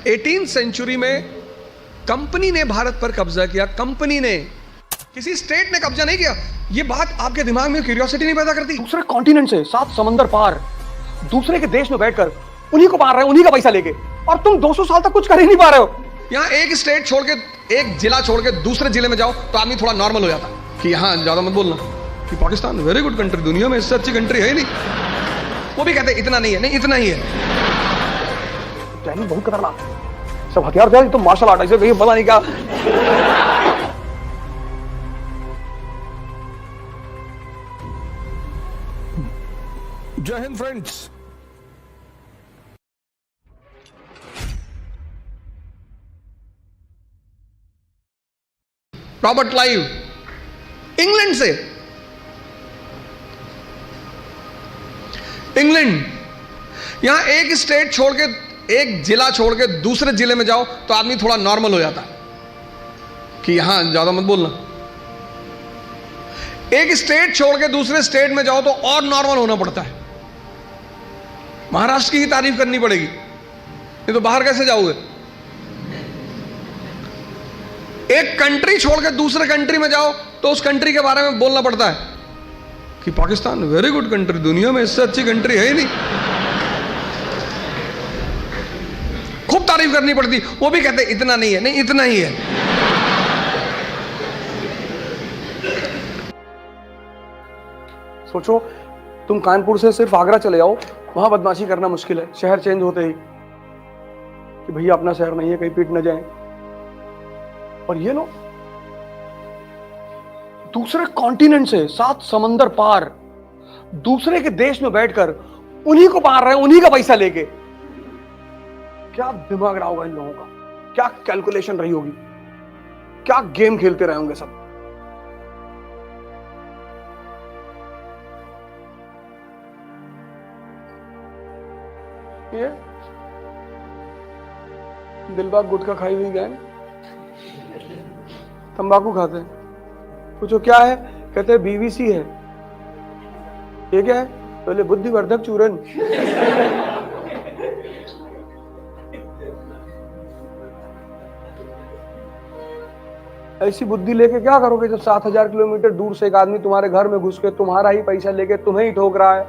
18th century में company ने भारत पर कब्जा किया। कंपनी ने, किसी स्टेट ने कब्जा नहीं किया। ये बात आपके दिमाग में क्यूरियोसिटी नहीं पैदा करती? दूसरे कॉन्टिनेंट से 7 समंदर पार दूसरे के देश में बैठकर उन्हीं को मार रहे हो, उन्हीं का पैसा लेके, और तुम 200 साल तक कुछ कर ही नहीं पा रहे हो। यहाँ एक स्टेट छोड़ के, एक जिला छोड़ के दूसरे जिले में जाओ तो आदमी थोड़ा नॉर्मल हो जाता कि यहाँ ज्यादा मत बोलना कि पाकिस्तान वेरी गुड कंट्री, दुनिया में इससे अच्छी कंट्री है ही नहीं। वो भी कहते इतना नहीं है, नहीं इतना ही है। ट्रेनिंग बहुत खतरनाक, सब हथियार थे तो मार्शल आर्ट ऐसे कहीं पता नहीं क्या। जय Hind friends. Robert Clive England से, इंग्लैंड, यहां एक स्टेट छोड़ के, एक जिला छोड़ के दूसरे जिले में जाओ तो आदमी थोड़ा नॉर्मल हो जाता कि यहां ज्यादा मत बोलना। एक स्टेट छोड़ के दूसरे स्टेट में जाओ तो और नॉर्मल होना पड़ता है। महाराष्ट्र की ही तारीफ करनी पड़ेगी, नहीं तो बाहर कैसे जाओगे। एक कंट्री छोड़ के दूसरे कंट्री में जाओ तो उस कंट्री के बारे में बोलना पड़ता है कि पाकिस्तान वेरी गुड कंट्री, दुनिया में इससे अच्छी कंट्री है ही नहीं। खूब तारीफ करनी पड़ती, वो भी कहते इतना नहीं है, नहीं इतना ही है। सोचो तुम कानपुर से सिर्फ आगरा चले जाओ, वहां बदमाशी करना मुश्किल है शहर चेंज होते ही, कि भैया अपना शहर नहीं है, कहीं पीट न जाए। और ये लोग दूसरे कॉन्टिनेंट से 7 समंदर पार दूसरे के देश में बैठकर उन्हीं को मार रहे हैं, उन्हीं का पैसा लेके। क्या दिमाग रहा होगा इन लोगों का, क्या कैलकुलेशन रही होगी, क्या गेम खेलते रहे होंगे सब। ये दिलबाग गुटखा खाई हुई गैंग तंबाकू खाते हैं। पूछो क्या है, कहते हैं बीवीसी है। ये क्या है, पहले बुद्धिवर्धक चूरन। ऐसी बुद्धि लेके क्या करोगे जब 7000 किलोमीटर दूर से एक आदमी तुम्हारे घर में घुस के तुम्हारा ही पैसा लेके तुम्हें ही ठोक रहा है।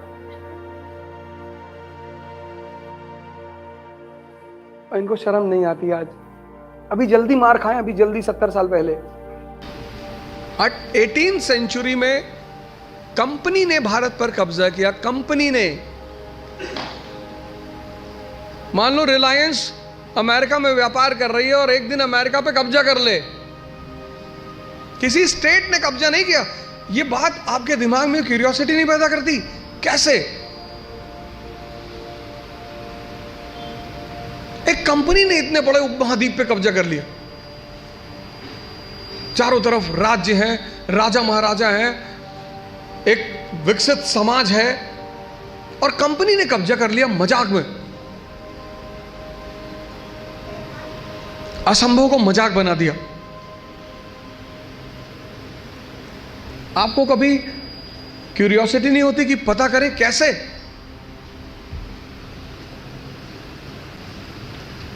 इनको शर्म नहीं आती आज, अभी जल्दी मार खाएं, अभी जल्दी 70 साल पहले। 18th सेंचुरी में कंपनी ने भारत पर कब्जा किया। कंपनी ने, मान लो रिलायंस अमेरिका में व्यापार कर रही है और एक दिन अमेरिका पे कब्जा कर ले। किसी स्टेट ने कब्जा नहीं किया। ये बात आपके दिमाग में क्यूरियोसिटी नहीं पैदा करती? कैसे एक कंपनी ने इतने बड़े उपमहाद्वीप पे कब्जा कर लिया? चारों तरफ राज्य हैं, राजा महाराजा हैं, एक विकसित समाज है, और कंपनी ने कब्जा कर लिया मजाक में। असंभव को मजाक बना दिया। आपको कभी क्यूरियोसिटी नहीं होती कि पता करें कैसे?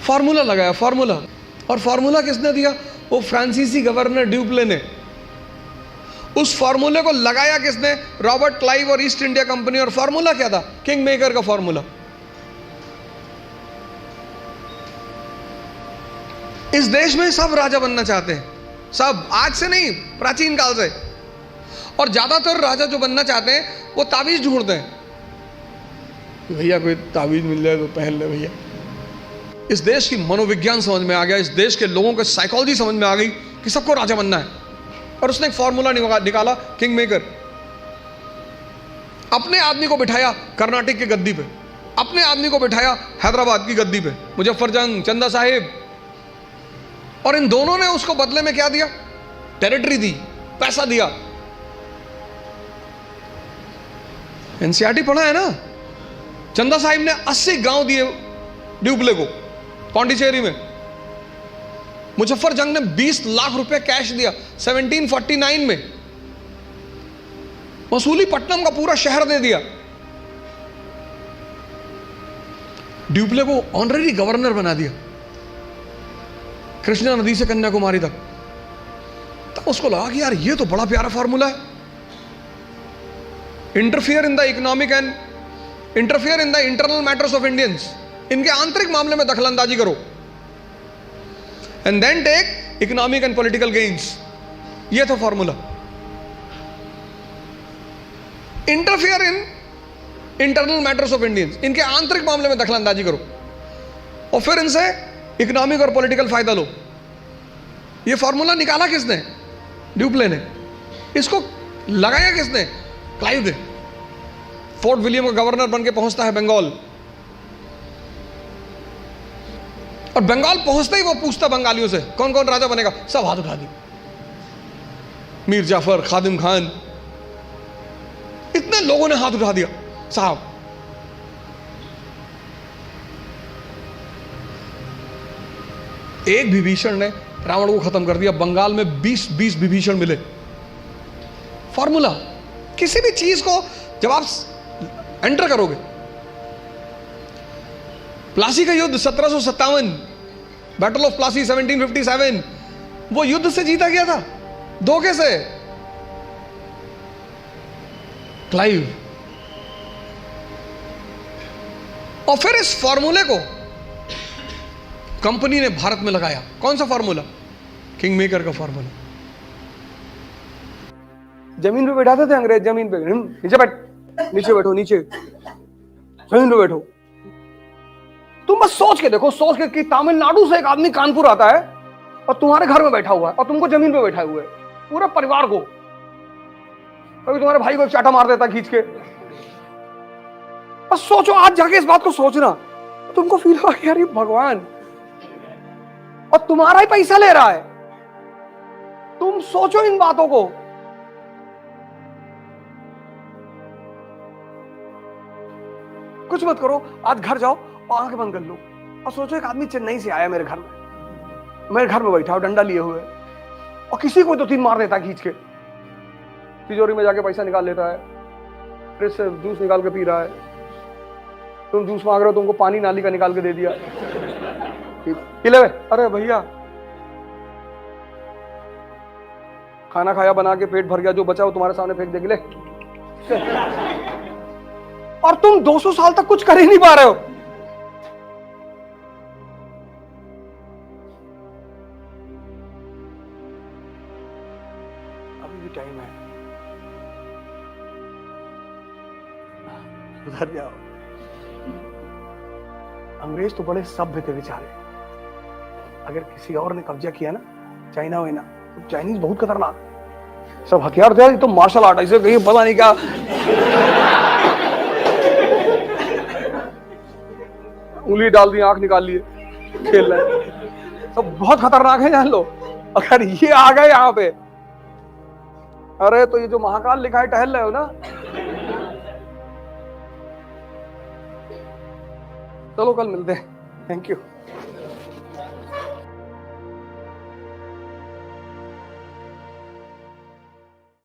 फॉर्मूला लगाया, फॉर्मूला। और फॉर्मूला किसने दिया? वो फ्रांसीसी गवर्नर ड्यूप्ले ने। उस फॉर्मूले को लगाया किसने? रॉबर्ट क्लाइव और ईस्ट इंडिया कंपनी। और फॉर्मूला क्या था? किंग मेकर का फॉर्मूला। इस देश में सब राजा बनना चाहते हैं, सब, आज से नहीं, प्राचीन काल से। और ज्यादातर राजा जो बनना चाहते हैं वो ताबीज ढूंढते हैं। भैया कोई ताबीज मिल जाए तो पहन ले भैया। इस देश की मनोविज्ञान समझ में आ गया, इस देश के लोगों को साइकोलॉजी समझ में आ गई कि सबको राजा बनना है। और उसने एक फॉर्मूला निकाला, किंग मेकर। अपने आदमी को बिठाया कर्नाटक की गद्दी पे, अपने आदमी को बिठाया हैदराबाद की गद्दी पे, मुजफ्फरजंग, चंदा साहिब। और इन दोनों ने उसको बदले में क्या दिया? टेरिटरी दी, पैसा दिया। एनसीईआरटी पढ़ा है ना? चंदा साहिब ने 80 गांव दिए ड्यूप्ले को पौंडीचेरी में। मुजफ्फरजंग ने 20 लाख रुपए कैश दिया 1749 में। मसूलीपट्टनम का पूरा शहर दे दिया। ड्यूप्ले को ऑनरेरी गवर्नर बना दिया। कृष्णा नदी से कन्याकुमारी तक। तब उसको लगा कि यार ये तो बड़ा प्यारा फॉर्मूला है। Interfere in the economic and interfere in the internal matters of Indians, इनके आंतरिक मामले में दखलंदाजी करो, and then take economic and political gains. ये था formula, interfere in internal matters of Indians, इनके आंतरिक मामले में दखलंदाजी करो और फिर इनसे इकोनॉमिक और पॉलिटिकल फायदा लो। ये फॉर्मूला निकाला किसने? ड्यूप्ले ने। इसको लगाया किसने? क्लाइव ने। फोर्ट विलियम का गवर्नर बन के पहुंचता है बंगाल, और बंगाल पहुंचते ही वो पूछता बंगालियों से कौन कौन राजा बनेगा। सब हाथ उठा दी, मीर जाफर, खादिम खान, इतने लोगों ने हाथ उठा दिया। साहब एक विभीषण ने रावण को खत्म कर दिया। बंगाल में 20 विभीषण मिले। फॉर्मूला, किसी भी चीज को जब आप एंटर करोगे, प्लासी का युद्ध 1757, बैटल ऑफ प्लासी 1757, वो युद्ध से जीता गया था, धोखे से। क्लाइव। और फिर इस फॉर्मूले को कंपनी ने भारत में लगाया। कौन सा फॉर्मूला? किंग मेकर का फॉर्मूला। जमीन पे बैठाते थे अंग्रेज, जमीन पे, नीचे बैठ, नीचे बैठो, नीचे जमीन पे बैठो। तुम बस सोच के देखो, सोच के कि तमिलनाडु से एक आदमी कानपुर आता है और तुम्हारे घर में बैठा हुआ है और तुमको जमीन पे बैठा हुआ है, पूरे परिवार को। कभी तुम्हारे भाई को चाटा मार देता खींच के। बस सोचो, आज जाके इस बात को सोचना, तुमको फील होगा कि यार ये भगवान, और तुम्हारा ही पैसा ले रहा है। तुम सोचो इन बातों को। कुछ मत करो, आज घर जाओ और आंखें बंद कर लो और सोचो एक आदमी चेन्नई से आया मेरे घर में बैठा हो डंडा लिए हुए, और किसी को 2-3 मार देता खींच के। तिजोरी में जाके पैसा निकाल लेता है, फ्रिज से जूस निकाल के पी रहा है। तुम जूस मांग रहे हो, तुमको पानी नाली का निकाल के दे दिया, पी ले। अरे भैया, खाना खाया, बना के पेट भर गया, जो बचा वो तुम्हारे सामने फेंक देगी, ले। और तुम 200 साल तक कुछ कर ही नहीं पा रहे हो। अभी भी टाइम है, सुधर जाओ। अंग्रेज तो बड़े सभ्य थे बेचारे। अगर किसी और ने कब्जा किया ना, चाइना हो ना, तो चाइनीज बहुत खतरनाक, सब हथियार थे, तो मार्शल आर्ट ऐसे कहीं पता नहीं क्या, उंगली डाल दी, आंख निकाल लिए, खेल रहे, सब बहुत खतरनाक है, जान लो। अगर ये आ गए यहाँ पे, अरे तो ये जो महाकाल लिखा है, टहल रहे हो ना। चलो कल मिलते हैं, थैंक यू।